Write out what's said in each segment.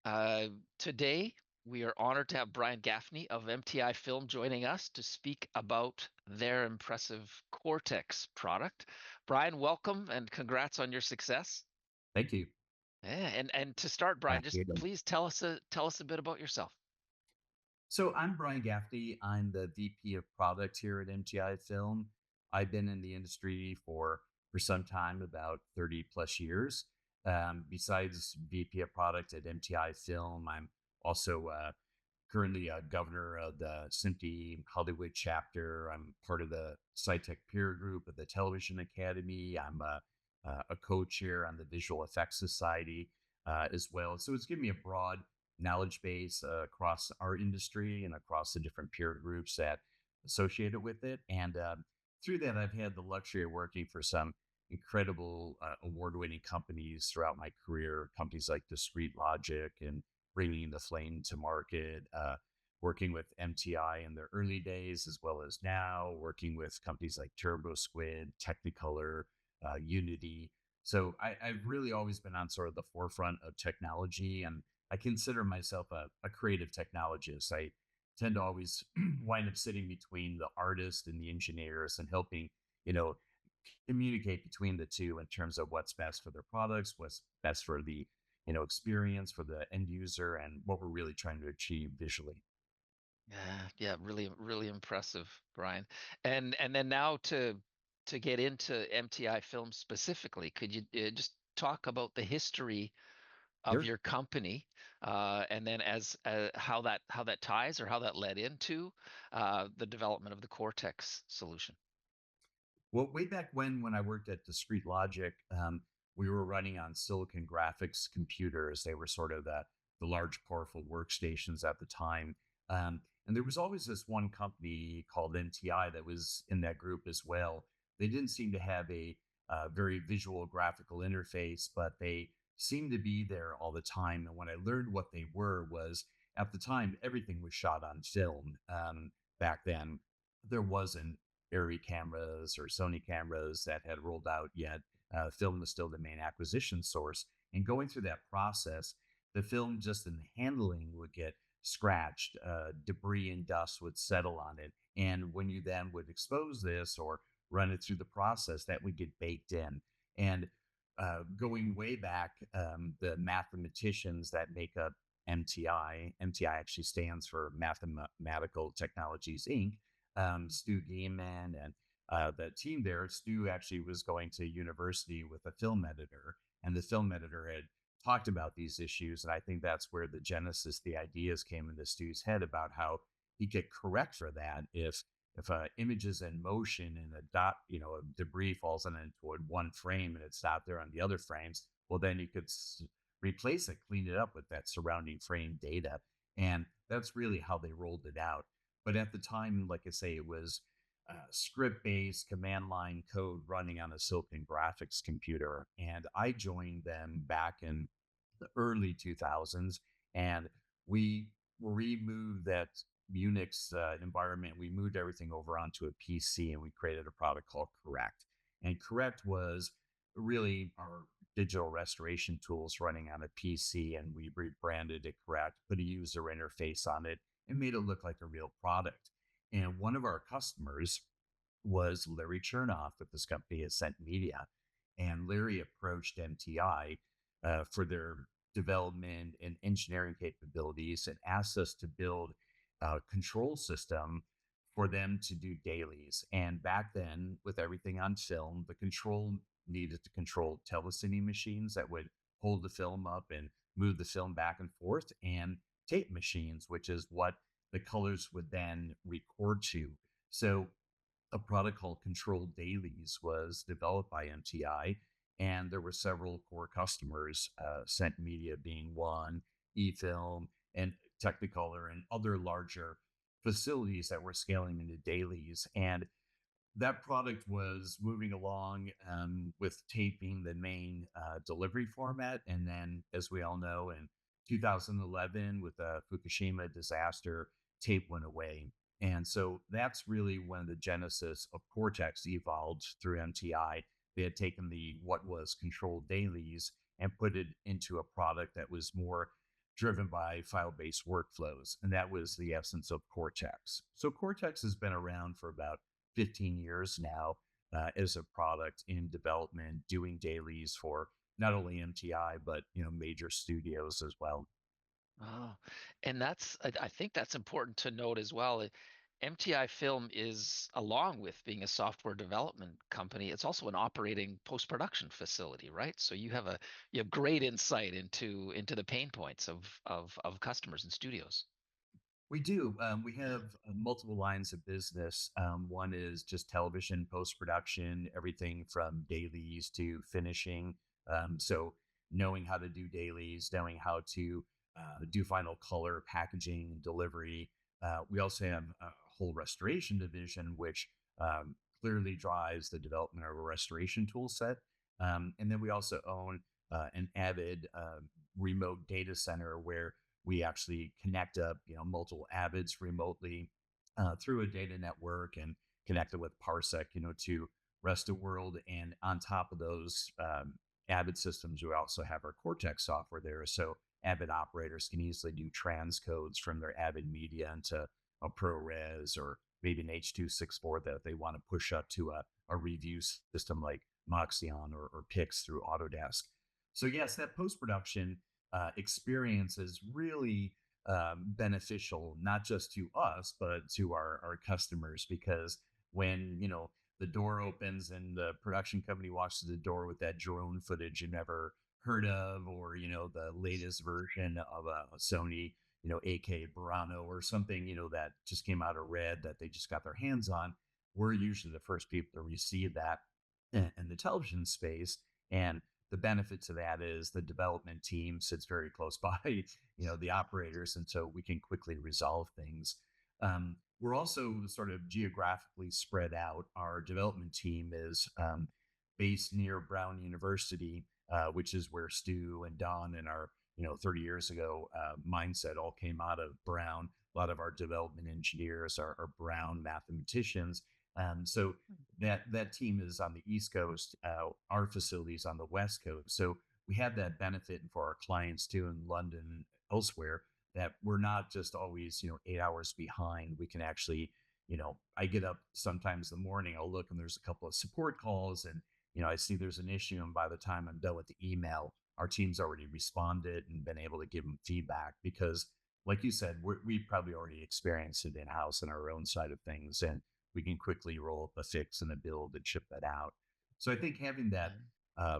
Uh, Today, we are honored to have Brian Gaffney of MTI Film joining us to speak about their impressive Cortex product. Brian, welcome and congrats on your success. Thank you. Yeah, and to start, Brian, just Appreciate it. please tell us a bit about yourself. So I'm Brian Gaffney. I'm the VP of product here at MTI Film. I've been in the industry for some time, about 30 plus years. Besides VP of product at MTI Film, I'm also currently a governor of the SMPTE Hollywood chapter. I'm part of the SciTech peer group of the Television Academy. I'm a co-chair on the Visual Effects Society as well. So it's given me a broad knowledge base across our industry and across the different peer groups that associated with it. And through that, I've had the luxury of working for some incredible award-winning companies throughout my career, companies like Discrete Logic and bringing the flame to market, working with MTI in the early days as well as now, working with companies like Turbo Squid, Technicolor, Unity. So I've really always been on sort of the forefront of technology, and I consider myself a creative technologist. I tend to always wind up sitting between the artist and the engineers and helping, you know, communicate between the two in terms of what's best for their products, what's best for the experience for the end user, and what we're really trying to achieve visually. Yeah, yeah, really, really impressive, Brian. And then now to get into MTI Film specifically, could you just talk about the history of Sure. your company, and then as how that ties or how that led into the development of the Cortex solution. Well, way back when I worked at Discrete Logic, we were running on Silicon Graphics computers. They were sort of the large, powerful workstations at the time. And there was always this one company called MTI that was in that group as well. They didn't seem to have a very visual graphical interface, but they seemed to be there all the time. And when I learned what they were, was at the time everything was shot on film. Back then, there wasn't Arri cameras or Sony cameras that had rolled out yet. Film was still the main acquisition source. And going through that process, the film just in the handling would get scratched, debris and dust would settle on it. And when you then would expose this or run it through the process, that would get baked in. And going way back, the mathematicians that make up MTI actually stands for Mathematical Technologies Inc. Stu Gaiman and the team there. Stu actually was going to university with a film editor, and the film editor had talked about these issues. And I think that's where the genesis, the ideas came into Stu's head about how he could correct for that if a image is in motion and a dot, a debris falls on into one frame and it's not there on the other frames, well, then you could replace it, clean it up with that surrounding frame data. And that's really how they rolled it out. But at the time, like I say, it was script based command line code running on a Silicon Graphics computer. And I joined them back in the early 2000s. And we removed that Unix environment. We moved everything over onto a PC and we created a product called Correct. And Correct was really our digital restoration tools running on a PC. And we rebranded it Correct, put a user interface on it, and made it look like a real product. And one of our customers was Larry Chernoff at this company, Ascent Media. And Larry approached MTI for their development and engineering capabilities and asked us to build a control system for them to do dailies. And back then, with everything on film, the control needed to control telecine machines that would hold the film up and move the film back and forth, and tape machines, which is what the colors would then record to. So a product called Control Dailies was developed by MTI, and there were several core customers, Scent Media being one, eFilm, and Technicolor, and other larger facilities that were scaling into dailies. And that product was moving along with tape being the main delivery format. And then, as we all know, in 2011, with the Fukushima disaster, tape went away. And so that's really when the genesis of Cortex evolved through MTI. They had taken the what was controlled dailies and put it into a product that was more driven by file-based workflows. And that was the essence of Cortex. So Cortex has been around for about 15 years now as a product in development, doing dailies for not only MTI, but major studios as well. Oh, and I think that's important to note as well. MTI Film is, along with being a software development company, it's also an operating post-production facility, right? So you have great insight into the pain points of customers and studios. We do. We have multiple lines of business. One is just television post production, everything from dailies to finishing. So, knowing how to do dailies, knowing how to do final color, packaging, and delivery. We also have a whole restoration division, which clearly drives the development of a restoration tool set. And then we also own an Avid remote data center where we actually connect up multiple Avids remotely through a data network and connect it with parsec to rest of world. And on top of those Avid systems, we also have our Cortex software there, so Avid operators can easily do transcodes from their Avid media into a ProRes or maybe an H.264 that they want to push up to a review system like Moxion or Pix through Autodesk. So yes, that post-production experience is really beneficial, not just to us, but to our customers, because when, the door opens and the production company walks to the door with that drone footage you never heard of, or, the latest version of a Sony, AK Burano or something, that just came out of red that they just got their hands on, we're usually the first people to receive that in the television space. And the benefit to that is the development team sits very close by, the operators, and so we can quickly resolve things. We're also sort of geographically spread out. Our development team is based near Brown University, which is where Stu and Don and our 30 years ago mindset all came out of Brown. A lot of our development engineers are Brown mathematicians. So that team is on the East Coast. Our facilities on the West Coast. So we have that benefit for our clients too in London and elsewhere, that we're not just always 8 hours behind. We can actually, I get up sometimes in the morning, I'll look and there's a couple of support calls, and I see there's an issue, and by the time I'm done with the email, our team's already responded and been able to give them feedback because, like you said, we probably already experienced it in house in our own side of things, and we can quickly roll up a fix and a build and ship that out. So I think having that, uh,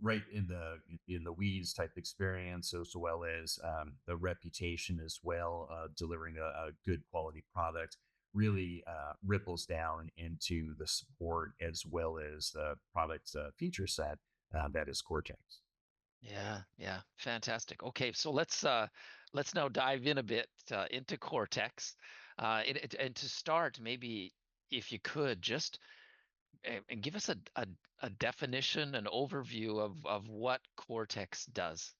right in the weeds type experience, as well as the reputation as well, delivering a good quality product, really ripples down into the support as well as the product feature set that is Cortex. Yeah, yeah, fantastic. Okay, so let's now dive in a bit into Cortex. And to start, maybe if you could just and give us a definition, an overview of what Cortex does.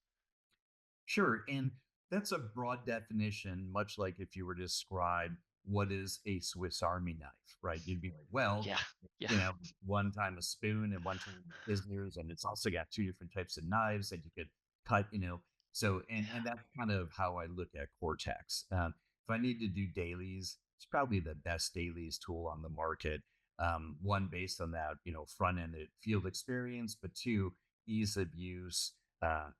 Sure. And that's a broad definition, much like if you were to describe what is a Swiss Army knife, right? You'd be like, well, Yeah, yeah, you know, one time a spoon and one time scissors, and it's also got two different types of knives that you could cut. So, and yeah. that's kind of how I look at Cortex. If I need to do dailies, it's probably the best dailies tool on the market. One, based on that, front end field experience, but two, ease of use,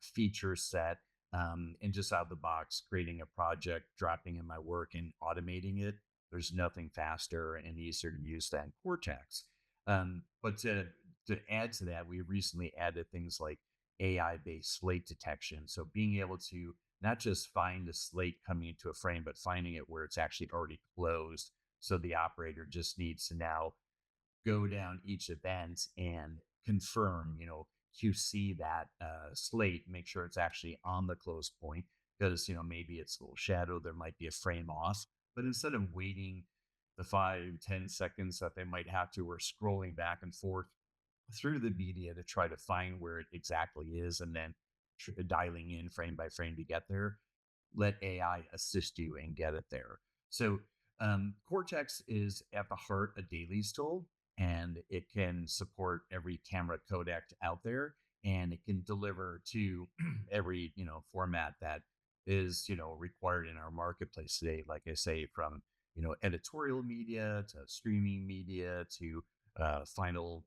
feature set, and just out of the box, creating a project, dropping in my work, and automating it. There's nothing faster and easier to use than Cortex. But to add to that, we recently added things like AI-based slate detection. So being able to not just find the slate coming into a frame, but finding it where it's actually already closed. So the operator just needs to now go down each event and confirm, QC that slate, make sure it's actually on the close point, because, maybe it's a little shadow, there might be a frame off. But instead of waiting the 5, 10 seconds that they might have to, or scrolling back and forth through the media to try to find where it exactly is, and then dialing in frame by frame to get there, let AI assist you and get it there. So Cortex is at the heart a dailies tool, and it can support every camera codec out there, and it can deliver to every format that is, required in our marketplace today. Like I say, from, editorial media to streaming media to final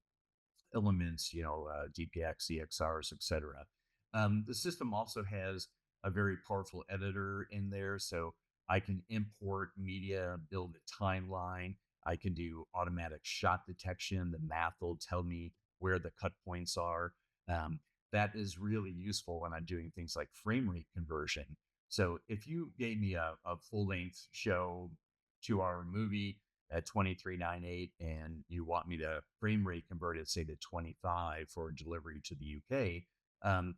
elements, DPX, EXRs, etc. The system also has a very powerful editor in there, so I can import media, build a timeline. I can do automatic shot detection. The math will tell me where the cut points are. Um, that is really useful when I'm doing things like frame rate conversion. So if you gave me a full length show, 2 hour movie, at 2398 and you want me to frame rate convert it, say to 25 for delivery to the UK, um,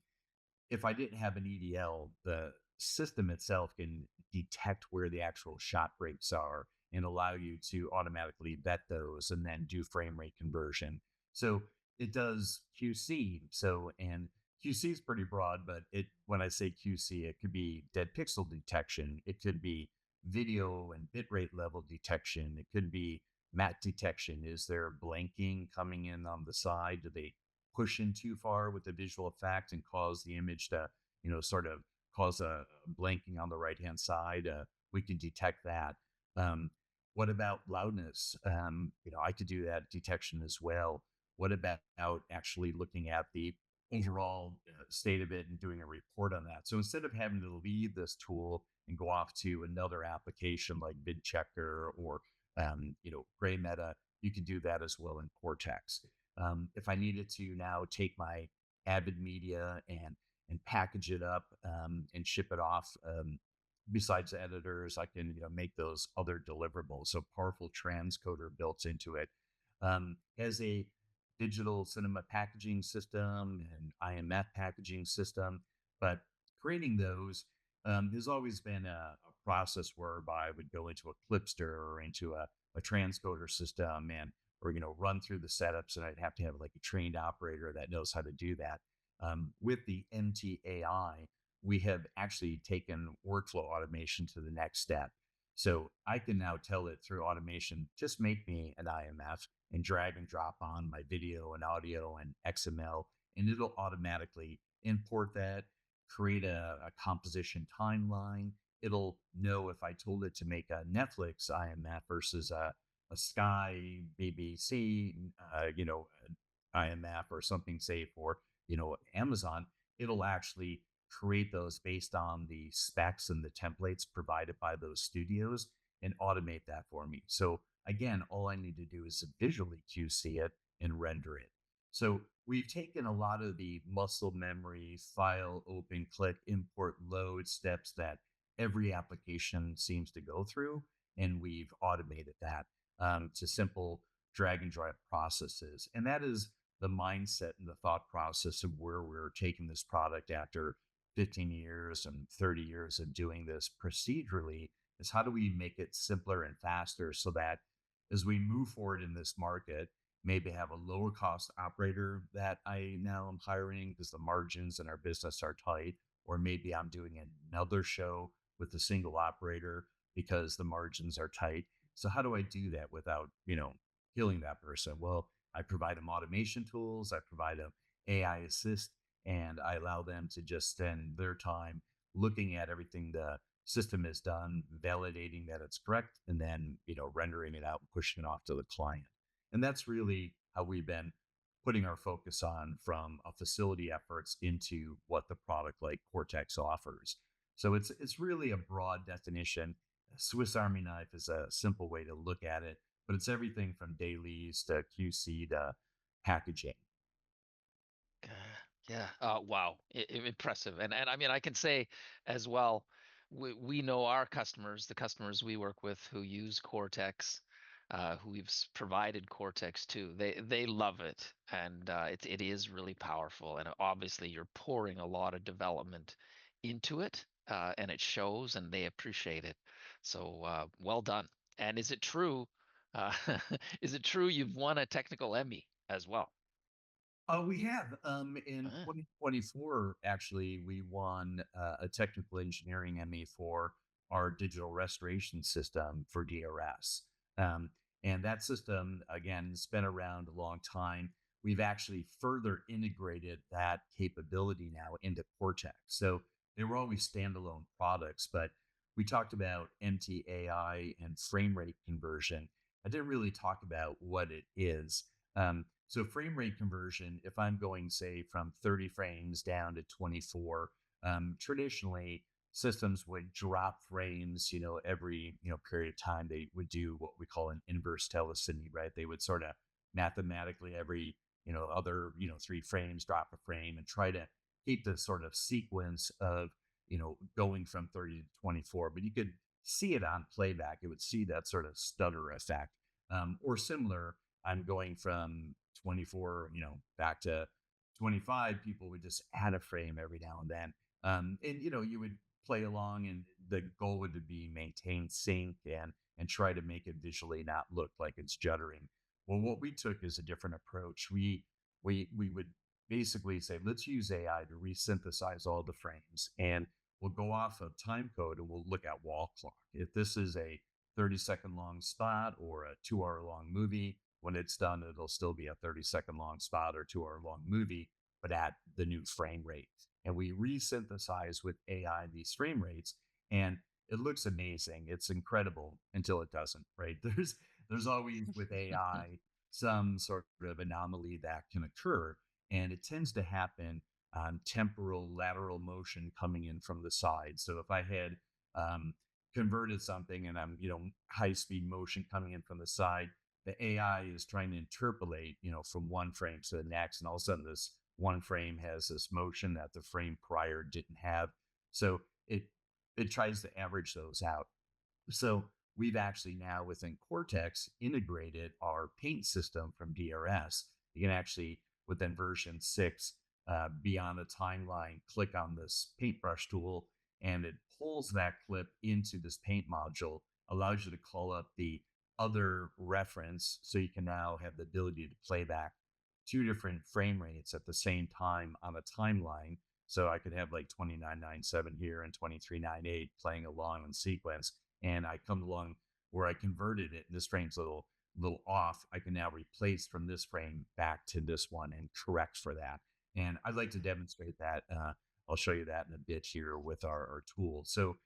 if I didn't have an EDL, the system itself can detect where the actual shot breaks are and allow you to automatically vet those and then do frame rate conversion. So it does QC. So, and QC is pretty broad, but when I say QC, it could be dead pixel detection. It could be video and bitrate level detection. It could be matte detection. Is there blanking coming in on the side? Do they push in too far with the visual effect and cause the image to, sort of cause a blanking on the right hand side? We can detect that. Um, what about loudness? I could do that detection as well. What about actually looking at the overall state of it and doing a report on that? So instead of having to leave this tool and go off to another application like VidChecker or Gray Meta, you can do that as well in Cortex. If I needed to now take my Avid media and package it up and ship it off, besides the editors, I can make those other deliverables. So powerful transcoder built into it. As a digital cinema packaging system and IMF packaging system, but creating those has always been a process whereby I would go into a Clipster or into a transcoder system and or run through the setups, and I'd have to have like a trained operator that knows how to do that. With the MTAI, we have actually taken workflow automation to the next step. So I can now tell it through automation, just make me an IMF and drag and drop on my video and audio and XML, and it'll automatically import that, create a composition timeline. It'll know if I told it to make a Netflix IMF versus a Sky BBC, IMF or something, say for Amazon. It'll actually create those based on the specs and the templates provided by those studios and automate that for me. So again, all I need to do is visually QC it and render it. So we've taken a lot of the muscle memory, file, open, click, import, load steps that every application seems to go through, and we've automated that to simple drag and drop processes. And that is the mindset and the thought process of where we're taking this product after 15 years and 30 years of doing this procedurally, is how do we make it simpler and faster so that as we move forward in this market, maybe have a lower cost operator that I now am hiring because the margins in our business are tight, or maybe I'm doing another show with a single operator because the margins are tight. So how do I do that without, killing that person? Well, I provide them automation tools, I provide them AI assist, and I allow them to just spend their time looking at everything the system has done, validating that it's correct, and then, rendering it out and pushing it off to the client. And that's really how we've been putting our focus on from a facility efforts into what the product like Cortex offers. So it's really a broad definition. Swiss Army knife is a simple way to look at it, but it's everything from dailies to QC to packaging. Uh, yeah. Wow. Impressive. And I mean, I can say as well, we know our customers, the customers we work with who use Cortex, who we've provided Cortex to, they love it, and it is really powerful. And obviously, you're pouring a lot of development into it, and it shows, and they appreciate it. So well done. And is it true? Uh, is it true you've won a technical Emmy as well? We have. In Uh, 2024, actually, we won a technical engineering Emmy for our digital restoration system for DRS. Um, and that system, again, has been around a long time. We've actually further integrated that capability now into Cortex. So they were always standalone products. But we talked about MTAI and frame rate conversion. I didn't really talk about what it is. So frame rate conversion, if I'm going, say, from 30 frames down to 24, traditionally systems would drop frames, every, period of time. They would do what we call an inverse telecine, right? They would sort of mathematically every, other, 3 frames, drop a frame and try to keep the sort of sequence of, going from 30 to 24. But you could see it on playback. It would see that sort of stutter effect. Or similar, I'm going from 24, back to 25. People would just add a frame every now and then. And you would play along, and the goal would be maintain sync and try to make it visually not look like it's juddering. Well, what we took is a different approach. We would basically say, let's use AI to resynthesize all the frames, and we'll go off of time code and we'll look at wall clock. If this is a 30-second long spot or a 2 hour long movie, when it's done, it'll still be a 30-second long spot or 2 hour long movie, but at the new frame rate. And we resynthesize with AI these frame rates, and it looks amazing. It's incredible until it doesn't, right? There's always with AI some sort of anomaly that can occur, and it tends to happen on temporal lateral motion coming in from the side. So if I had um, converted something and I'm, high speed motion coming in from the side, the AI is trying to interpolate, from one frame to the next. And all of a sudden, this one frame has this motion that the frame prior didn't have. So it tries to average those out. So we've actually now within Cortex integrated our paint system from DRS. You can actually, within version 6, be on a timeline, click on this paintbrush tool, and it pulls that clip into this paint module, allows you to call up the other reference. So you can now have the ability to play back 2 different frame rates at the same time on a timeline. So I could have like 2997 here and 2398 playing along in sequence. And I come along where I converted it, and this frame's a little off. I can now replace from this frame back to this one and correct for that. And I'd like to demonstrate that. I'll show you that in a bit here with our tool. So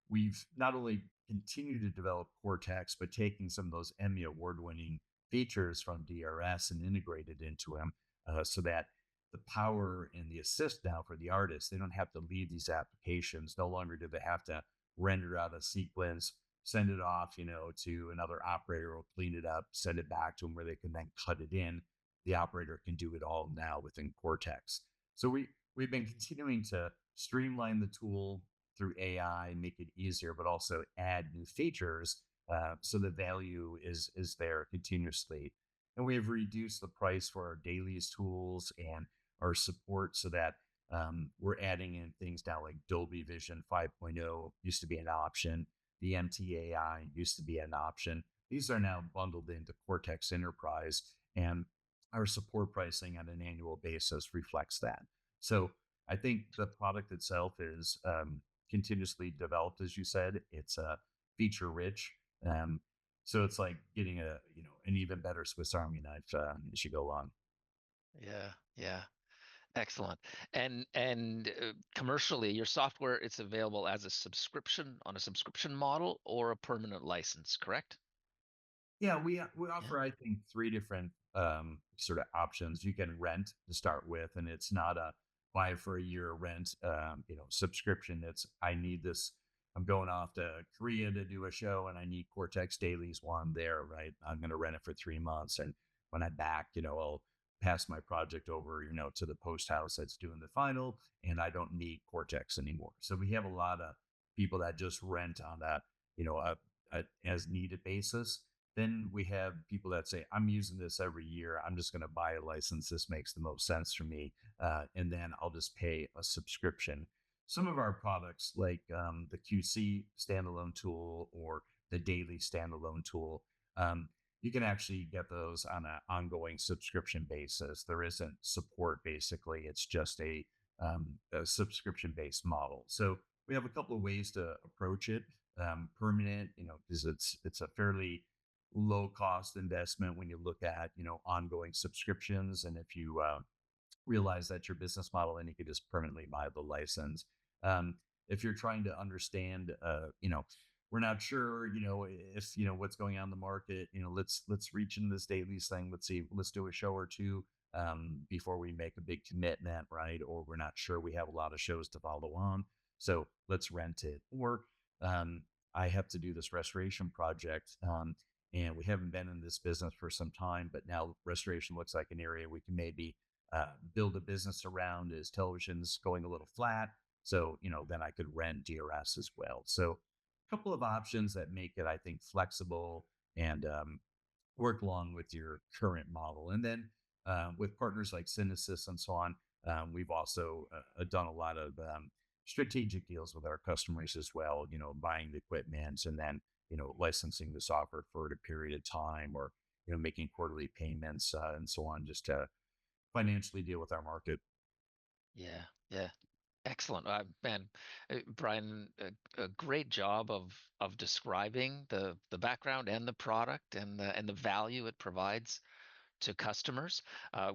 we've not only continued to develop Cortex, but taking some of those Emmy award-winning features from DRS and integrated into them, so that the power and the assist now for the artists, they don't have to leave these applications. No longer do they have to render out a sequence, send it off, to another operator, will clean it up, send it back to them where they can then cut it in. The operator can do it all now within Cortex. So we've been continuing to streamline the tool through AI, make it easier, but also add new features, so the value is there continuously. And we have reduced the price for our Dailies tools and our support, so that we're adding in things now like Dolby Vision 5.0 used to be an option. The MTAI used to be an option. These are now bundled into Cortex Enterprise, and our support pricing on an annual basis reflects that. So I think the product itself is continuously developed, as you said. It's feature rich. Um, so it's like getting an even better Swiss Army knife as you go along. Yeah, yeah. Excellent. And commercially, your software, it's available as a subscription on a subscription model or a permanent license, correct? Yeah, we Yeah. offer, I think, 3 different sort of options. You can rent to start with, and it's not a buy for a year rent, subscription. It's, I need this. I'm going off to Korea to do a show, and I need Cortex Dailies one there, right? I'm going to rent it for 3 months, and when I'm back, I'll pass my project over, to the post house that's doing the final, and I don't need Cortex anymore. So we have a lot of people that just rent on that, a as needed basis. Then we have people that say, I'm using this every year. I'm just going to buy a license. This makes the most sense for me. And then I'll just pay a subscription. Some of our products, like the QC standalone tool or the daily standalone tool, you can actually get those on an ongoing subscription basis. There isn't support, basically. It's just a subscription based model. So we have a couple of ways to approach it. Permanent, because it's a fairly low cost investment when you look at ongoing subscriptions, and if you realize that your business model, and you could just permanently buy the license. if you're trying to understand, we're not sure, if, what's going on in the market, let's reach into this Dailies thing. Let's see, let's do a show or two before we make a big commitment, right? Or we're not sure we have a lot of shows to follow on. So let's rent it. Or um, I have to do this restoration project. And we haven't been in this business for some time, but now restoration looks like an area we can maybe build a business around as television's going a little flat. So, then I could rent DRS as well. So, a couple of options that make it, I think, flexible and work along with your current model. And then with partners like CineSys and so on, we've also done a lot of strategic deals with our customers as well, buying the equipment and then, licensing the software for a period of time or, making quarterly payments and so on, just to financially deal with our market. Yeah, yeah. Excellent. Man, Brian, a great job of describing the background and the product and the value it provides to customers.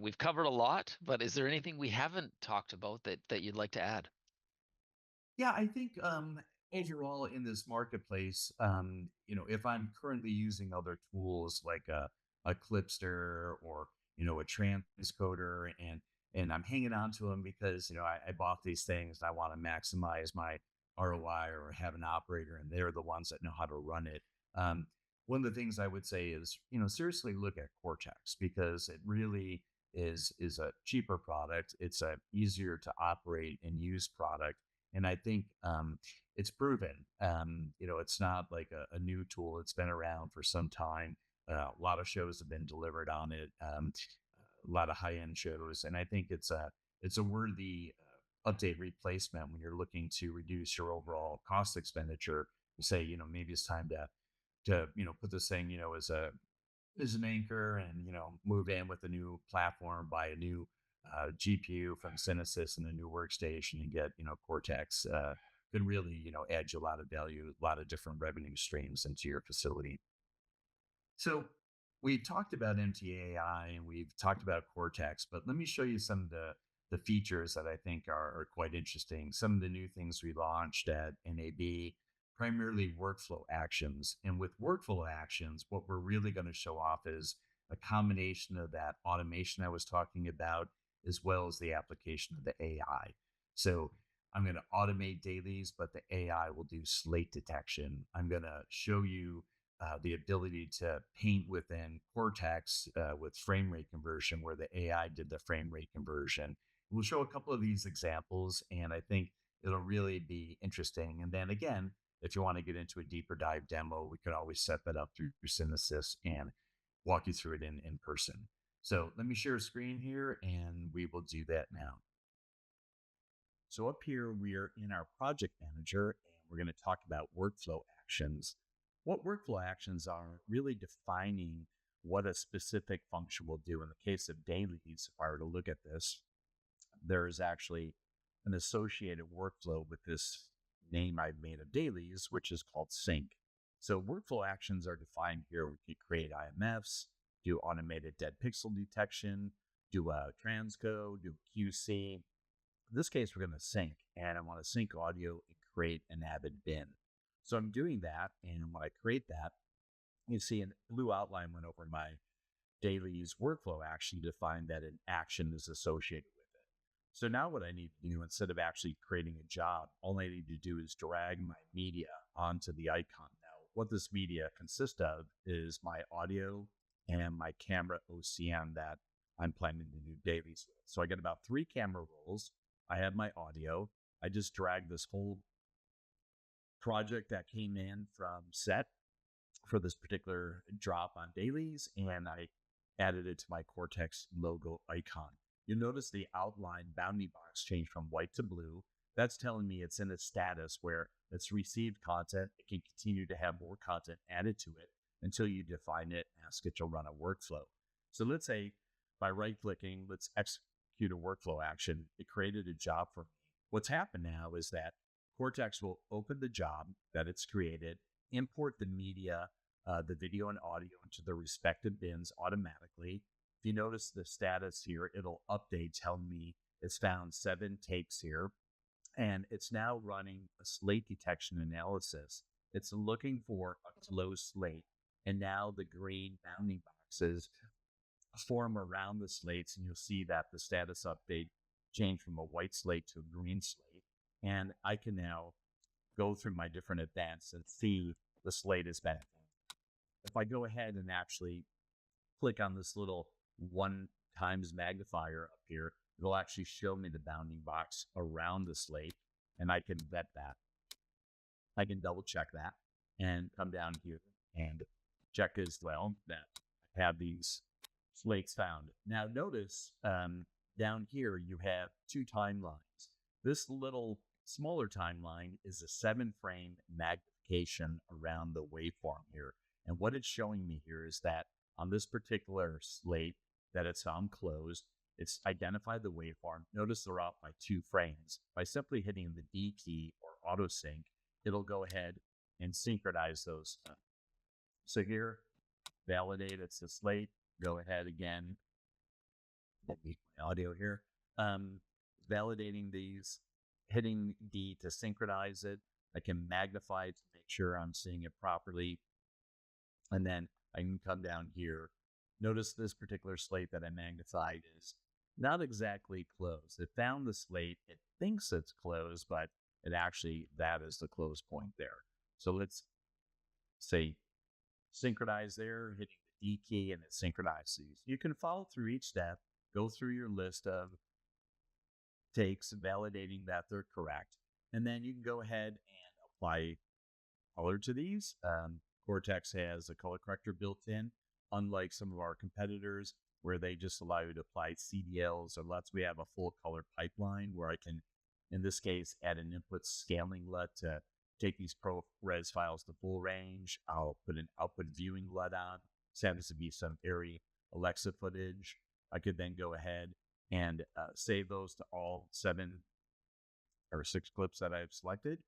We've covered a lot, but is there anything we haven't talked about that you'd like to add? Yeah, I think overall in this marketplace, if I'm currently using other tools like a Clipster or a transcoder, and I'm hanging on to them because I bought these things and I want to maximize my ROI or have an operator, and they're the ones that know how to run it. Um, One of the things I would say is seriously look at Cortex because it really is a cheaper product. It's a easier to operate and use product, and I think it's proven. It's not like a new tool. It's been around for some time. A lot of shows have been delivered on it. A lot of high end shows, and I think it's a worthy update replacement when you're looking to reduce your overall cost expenditure. Say, maybe it's time to put this thing as an anchor and move in with a new platform, buy a new GPU from CineSys and a new workstation, and get Cortex could really add you a lot of value, a lot of different revenue streams into your facility. So we talked about MTAI and we've talked about Cortex, but let me show you some of the features that I think are quite interesting. Some of the new things we launched at NAB, primarily workflow actions. And with workflow actions, what we're really going to show off is a combination of that automation I was talking about, as well as the application of the AI. So I'm going to automate dailies, but the AI will do slate detection. I'm going to show you the ability to paint within Cortex with frame rate conversion, where the AI did the frame rate conversion. We'll show a couple of these examples, and I think it'll really be interesting. And then again, if you want to get into a deeper dive demo, we could always set that up through CineSys and walk you through it in person. So let me share a screen here, and we will do that now. So up here, we are in our project manager, and we're going to talk about workflow actions. What workflow actions are really defining what a specific function will do. In the case of dailies, if I were to look at this, there is actually an associated workflow with this name I've made of dailies, which is called sync. So workflow actions are defined here. We can create IMFs, do automated dead pixel detection, do a transcode, do QC. In this case, we're going to sync, and I want to sync audio and create an Avid bin. So I'm doing that, and when I create that, you see a blue outline went over my Dailies workflow action to define that an action is associated with it. So now what I need to do, instead of actually creating a job, all I need to do is drag my media onto the icon. Now, what this media consists of is my audio and my camera OCM that I'm planning to do dailies with. So I get about 3 camera rolls. I have my audio. I just drag this whole project that came in from set for this particular drop on dailies, and I added it to my Cortex logo icon. You'll notice the outline bounding box changed from white to blue. That's telling me it's in a status where it's received content. It can continue to have more content added to it until you define it, ask it to run a workflow. So let's say by right-clicking, let's execute a workflow action. It created a job for me. What's happened now is that Cortex will open the job that it's created, import the media, the video and audio into the respective bins automatically. If you notice the status here, it'll update telling me it's found 7 tapes here. And it's now running a slate detection analysis. It's looking for a closed slate. And now the green bounding boxes form around the slates, and you'll see that the status update changed from a white slate to a green slate. And I can now go through my different events and see the slate has been. If I go ahead and actually click on this little 1x magnifier up here, it'll actually show me the bounding box around the slate, and I can vet that. I can double check that and come down here and check as well that I have these slates found. Now notice down here you have two timelines. This little smaller timeline is a 7-frame magnification around the waveform here. And what it's showing me here is that on this particular slate that it's found closed, it's identified the waveform. Notice they're off by 2 frames. By simply hitting the D key or auto sync, it'll go ahead and synchronize those. So here, validate it's the slate. Go ahead again. Let me my audio here. Validating these, hitting D to synchronize it. I can magnify it to make sure I'm seeing it properly. And then I can come down here. Notice this particular slate that I magnified is not exactly closed. It found the slate. It thinks it's closed, but it actually, that is the close point there. So let's say synchronize there, hitting the D key, and it synchronizes. You can follow through each step, go through your list of takes, validating that they're correct. And then you can go ahead and apply color to these. Cortex has a color corrector built in, unlike some of our competitors where they just allow you to apply CDLs or LUTs. We have a full color pipeline where I can, in this case, add an input scaling LUT to take these ProRes files to full range. I'll put an output viewing LUT on. So happens to be some airy Alexa footage. I could then go ahead and save those to all 7 or 6 clips that I've selected.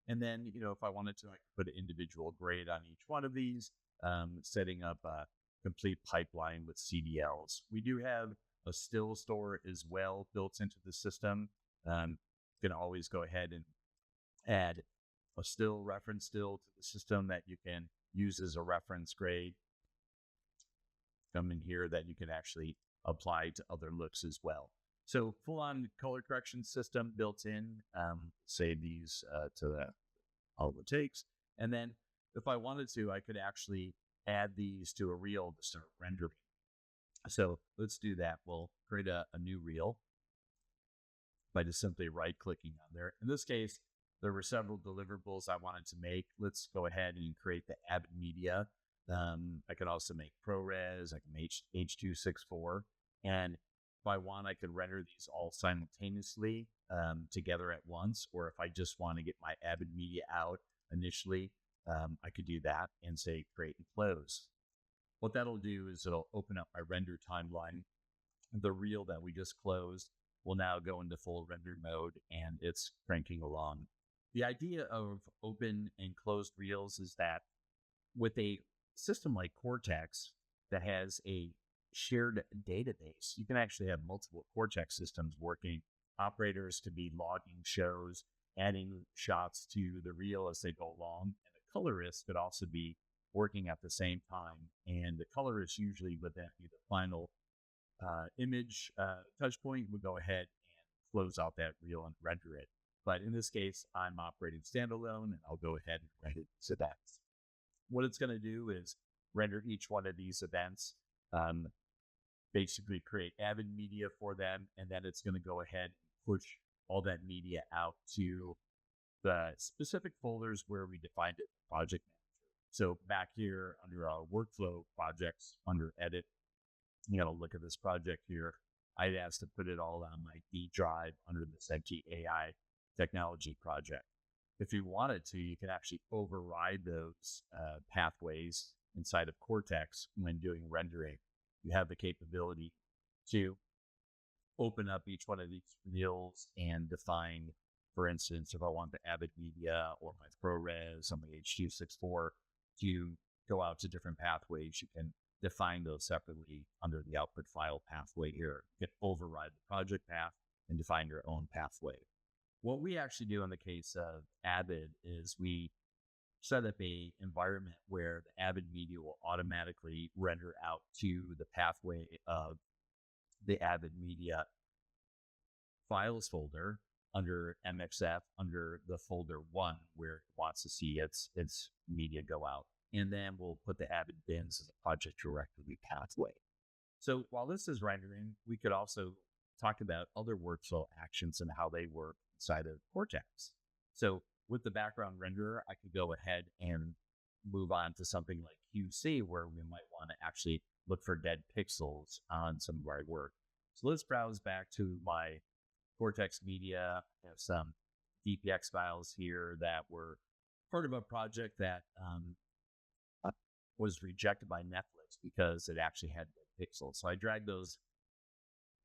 And then, if I wanted to, I could put an individual grade on each one of these, setting up a complete pipeline with CDLs. We do have a still store as well built into the system. You can always go ahead and add a still reference still to the system that you can use as a reference grade. Come in here that you can actually apply to other looks as well. So full-on color correction system built in. Save these to all it takes. And then if I wanted to, I could actually add these to a reel to start rendering. So let's do that. We'll create a new reel by just simply right-clicking on there. In this case, there were several deliverables I wanted to make. Let's go ahead and create the Avid media. I could also make ProRes. I can make H.264. And if I want, I could render these all simultaneously together at once. Or if I just want to get my Avid media out initially, I could do that and say create and close. What that'll do is it'll open up my render timeline. The reel that we just closed will now go into full render mode, and it's cranking along. The idea of open and closed reels is that with a system like Cortex that has a shared database, you can actually have multiple Cortex systems working. Operators could be logging shows, adding shots to the reel as they go along, and the colorist could also be working at the same time. And the colorist usually would then be the final image touch point, would go ahead and close out that reel and render it. But in this case, I'm operating standalone, and I'll go ahead and render these events. What it's going to do is render each one of these events, basically create Avid media for them, and then it's going to go ahead and push all that media out to the specific folders where we defined it, project manager. So back here under our workflow projects, under edit, you got to look at this project here. I'd asked to put it all on my D drive under this MTai technology project. If you wanted to, you can actually override those pathways inside of Cortex when doing rendering. You have the capability to open up each one of these reels and define, for instance, if I want the Avid media or my ProRes or my H.264 to go out to different pathways, you can define those separately under the output file pathway here. You can override the project path and define your own pathway. What we actually do in the case of Avid is we set up a environment where the Avid media will automatically render out to the pathway of the Avid media files folder under MXF under the folder 1 where it wants to see its media go out. And then we'll put the Avid bins as a project directory pathway. So while this is rendering, we could also talk about other workflow actions and how they work inside of Cortex. So with the background renderer, I could go ahead and move on to something like QC, where we might want to actually look for dead pixels on some of our work. So let's browse back to my Cortex media. I have some DPX files here that were part of a project that was rejected by Netflix because it actually had dead pixels. So I dragged those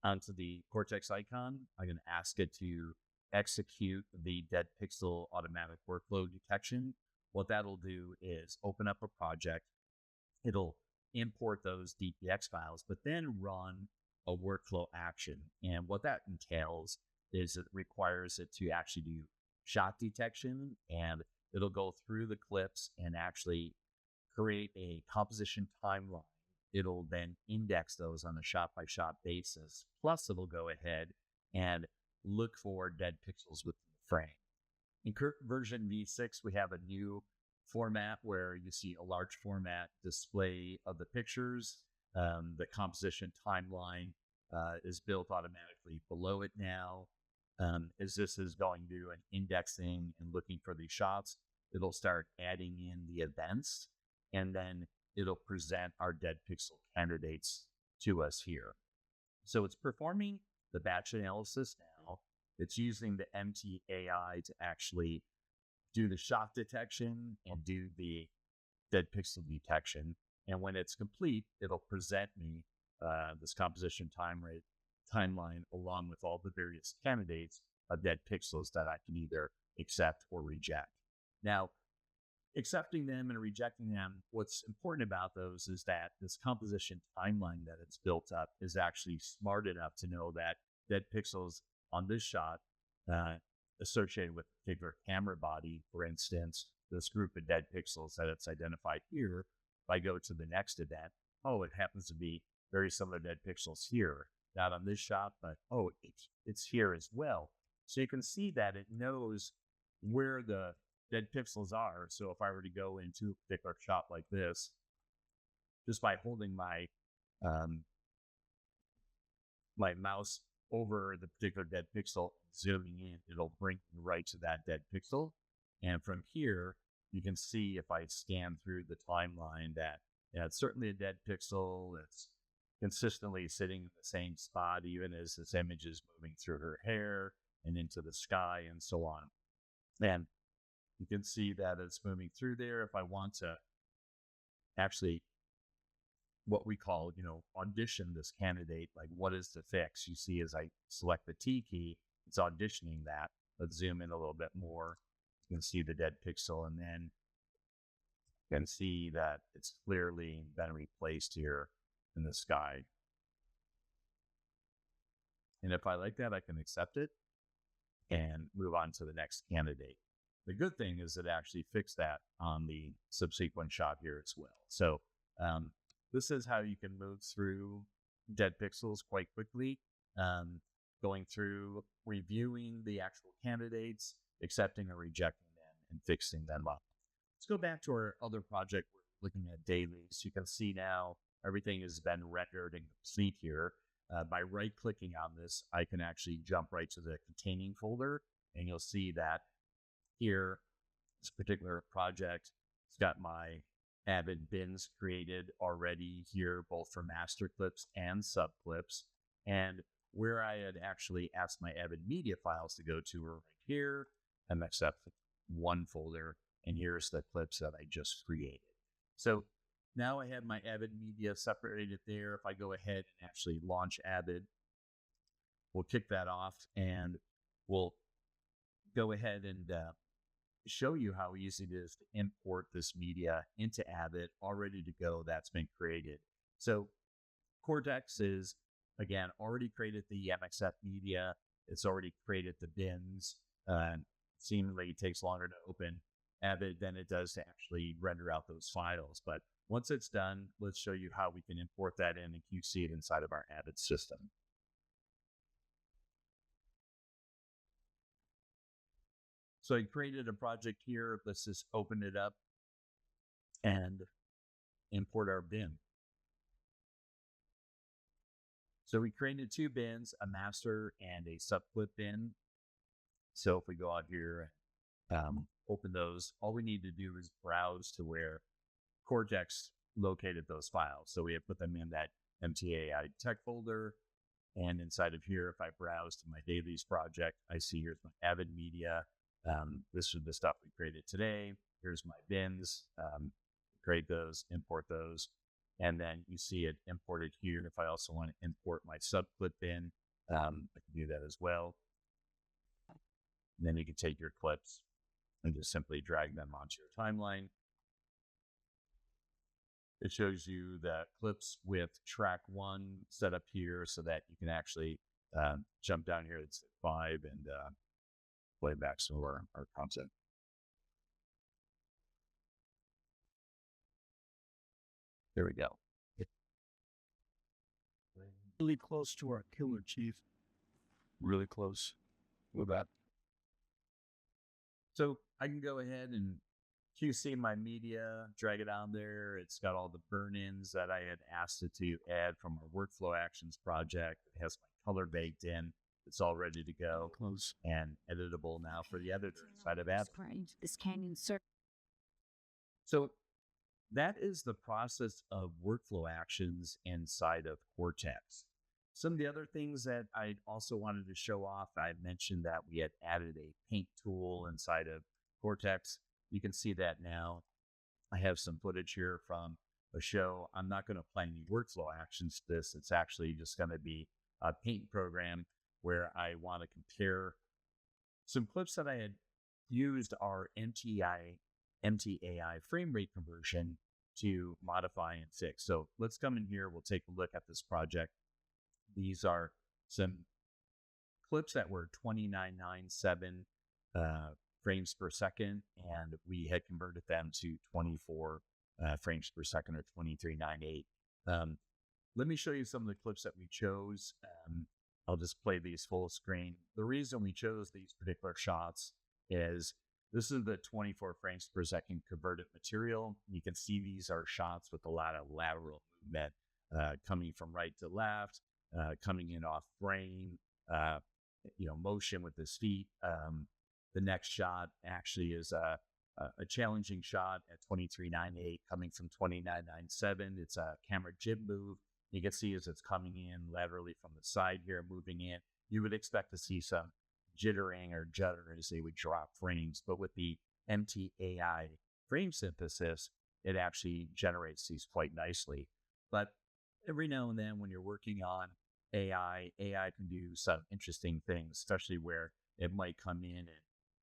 onto the Cortex icon. I'm going to ask it to execute the dead pixel automatic workflow detection. What that'll do is open up a project. It'll import those DPX files, but then run a workflow action. And what that entails is it requires it to actually do shot detection, and it'll go through the clips and actually create a composition timeline. It'll then index those on a shot-by-shot basis. Plus, it'll go ahead and look for dead pixels within the frame. In version V6, we have a new format where you see a large format display of the pictures. The composition timeline is built automatically below it now. As this is going through and indexing and looking for these shots, it'll start adding in the events, and then it'll present our dead pixel candidates to us here. So it's performing the batch analysis now. It's using the MTai to actually do the shot detection and do the dead pixel detection. And when it's complete, it'll present me this composition timeline along with all the various candidates of dead pixels that I can either accept or reject. Now, accepting them and rejecting them, what's important about those is that this composition timeline that it's built up is actually smart enough to know that dead pixels on this shot associated with a particular camera body, for instance, this group of dead pixels that it's identified here, if I go to the next event, it happens to be very similar dead pixels here, not on this shot, but it's here as well. So you can see that it knows where the dead pixels are. So if I were to go into a particular shot like this, just by holding my my mouse over the particular dead pixel, zooming in, it'll bring me right to that dead pixel. And from here, you can see if I scan through the timeline that it's certainly a dead pixel. It's consistently sitting in the same spot, even as this image is moving through her hair and into the sky and so on. And you can see that it's moving through there. If I want to actually, what we call, audition this candidate, like what is the fix? You see, as I select the T key, it's auditioning that. Let's zoom in a little bit more. You can see the dead pixel, and then you can see that it's clearly been replaced here in the sky. And if I like that, I can accept it and move on to the next candidate. The good thing is it actually fixed that on the subsequent shot here as well. So this is how you can move through dead pixels quite quickly, going through, reviewing the actual candidates, accepting or rejecting them, and fixing them up. Let's go back to our other project. We're looking at Dailies. You can see now everything has been rendered and complete here. By right-clicking on this, I can actually jump right to the containing folder, and you'll see that here, this particular project, it's got my Avid bins created already here, both for master clips and subclips. And where I had actually asked my Avid media files to go to are right here, MXF1 folder, and here's the clips that I just created. So now I have my Avid media separated there. If I go ahead and actually launch Avid, we'll kick that off, and we'll go ahead and show you how easy it is to import this media into Avid, all ready to go. That's been created. So Cortex is, again, already created the MXF media. It's already created the bins. seemingly takes longer to open Avid than it does to actually render out those files. But once it's done, let's show you how we can import that in and QC it inside of our Avid system. So I created a project here. Let's just open it up and import our bin. So we created two bins, a master and a SubClip bin. So if we go out here, open those, all we need to do is browse to where Cortex located those files. So we have put them in that MTai tech folder. And inside of here, if I browse to my Dailies project, I see here's my Avid media. This is the stuff we created today. Here's my bins. Create those, import those. And then you see it imported here. If I also want to import my SubClip bin, I can do that as well. And then you can take your clips and just simply drag them onto your timeline. It shows you the clips with track 1 set up here so that you can actually jump down here. It's 5 and play back some of our content. There we go. Really close to our killer, Chief. Really close with that. So I can go ahead and QC my media, drag it on there. It's got all the burn-ins that I had asked it to add from our workflow actions project. It has my color baked in. It's all ready to go. Close. And editable now for the editor inside of Avid. This canyon circle. So that is the process of workflow actions inside of Cortex. Some of the other things that I also wanted to show off, I mentioned that we had added a paint tool inside of Cortex. You can see that now. I have some footage here from a show. I'm not going to apply any workflow actions to this. It's actually just going to be a paint program where I want to compare some clips that I had used our MTai frame rate conversion to modify and fix. So let's come in here. We'll take a look at this project. These are some clips that were 2997 frames per second, and we had converted them to 24 frames per second or 2398. Let me show you some of the clips that we chose. I'll just play these full screen. The reason we chose these particular shots is this is the 24 frames per second converted material. You can see these are shots with a lot of lateral movement coming from right to left, coming in off frame, motion with his feet. The next shot actually is a challenging shot at 2398 coming from 2997. It's a camera jib move. You can see as it's coming in laterally from the side here, moving in. You would expect to see some jittering or judder as they would drop frames. But with the MTai frame synthesis, it actually generates these quite nicely. But every now and then when you're working on AI can do some interesting things, especially where it might come in and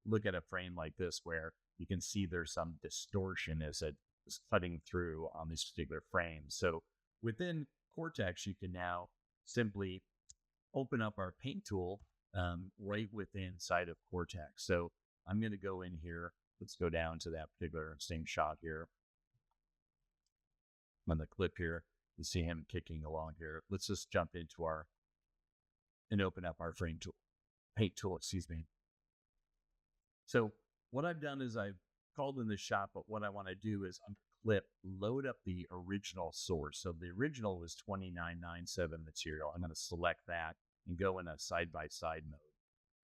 look at a frame like this where you can see there's some distortion as it is cutting through on this particular frame. So within Cortex, you can now simply open up our paint tool right within inside of Cortex. So I'm going to go in here. Let's go down to that particular same shot here. On the clip here, you see him kicking along here. Let's just jump into and open up our frame tool, paint tool, excuse me. So what I've done is I've called in this shot, but what I want to do is under clip, load up the original source. So the original was 2997 material. I'm going to select that and go in a side-by-side mode.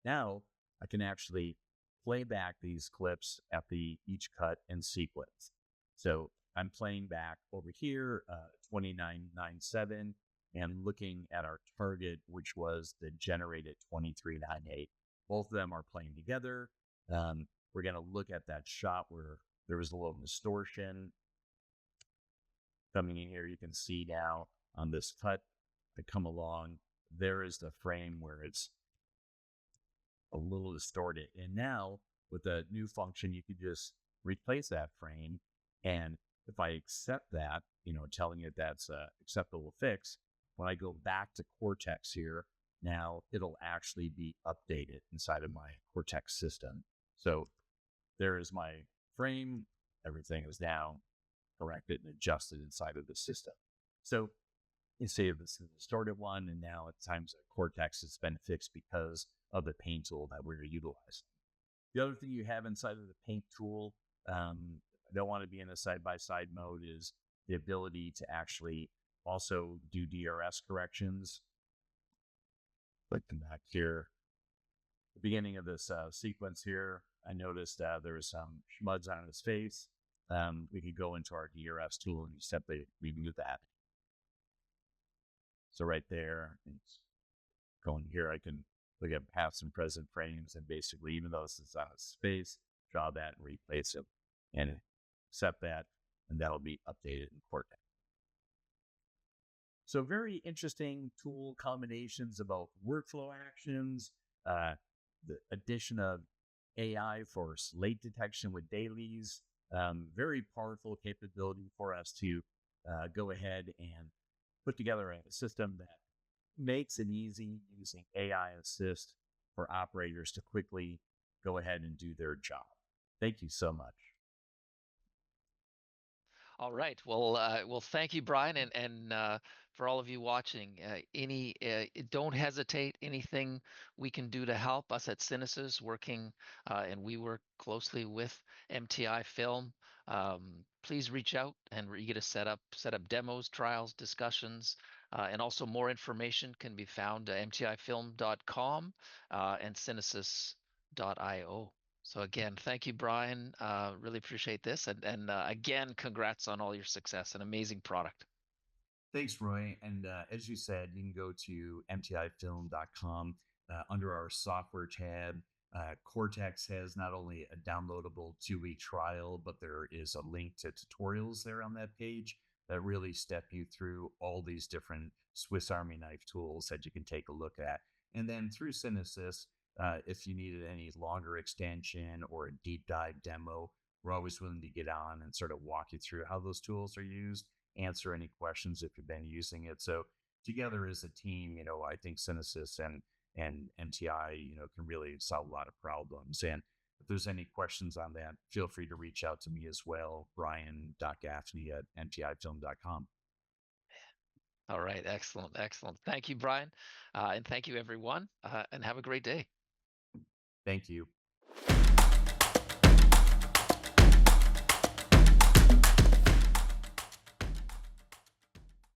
Now I can actually play back these clips at each cut and sequence. So I'm playing back over here, 2997, and looking at our target, which was the generated 2398. Both of them are playing together. We're going to look at that shot where there was a little distortion. Coming in here, you can see now on this cut, I come along, there is the frame where it's a little distorted. And now with the new function, you can just replace that frame. And if I accept that, telling it that's a acceptable fix, when I go back to Cortex here now it'll actually be updated inside of my Cortex system. So there is my frame. Everything is now corrected and adjusted inside of the system. So you say this is a distorted one, and now at times Cortex has been fixed because of the paint tool that we're utilizing. The other thing you have inside of the paint tool, I don't want to be in a side-by-side mode, is the ability to actually also do DRS corrections. Click back here. The beginning of this sequence here, I noticed there was some schmuds on his face. We could go into our DRS tool and simply review that. So right there, it's going here, I can look at past and present frames, and basically, even though this is on a space, draw that and replace it and accept that, and that'll be updated in Cortex. So very interesting tool combinations about workflow actions, the addition of AI for slate detection with Dailies, very powerful capability for us to go ahead and put together a system that makes it easy using AI assist for operators to quickly go ahead and do their job. Thank you so much. All right. Well, thank you, Brian, and for all of you watching, don't hesitate. Anything we can do to help us at CineSys, working, and we work closely with MTI Film. Please reach out, and we get to set up demos, trials, discussions, and also more information can be found at mtifilm.com and cinesys.io. So again, thank you, Brian. Really appreciate this. And again, congrats on all your success. An amazing product. Thanks, Roy. And as you said, you can go to mtifilm.com under our software tab. Cortex has not only a downloadable 2-week trial, but there is a link to tutorials there on that page that really step you through all these different Swiss Army knife tools that you can take a look at. And then through CineSys, if you needed any longer extension or a deep dive demo, we're always willing to get on and sort of walk you through how those tools are used, answer any questions if you've been using it. So together as a team, I think CineSys and MTI, can really solve a lot of problems. And if there's any questions on that, feel free to reach out to me as well, Brian.Gaffney at mtifilm.com. All right. Excellent. Excellent. Thank you, Brian. And thank you, everyone. And have a great day. Thank you.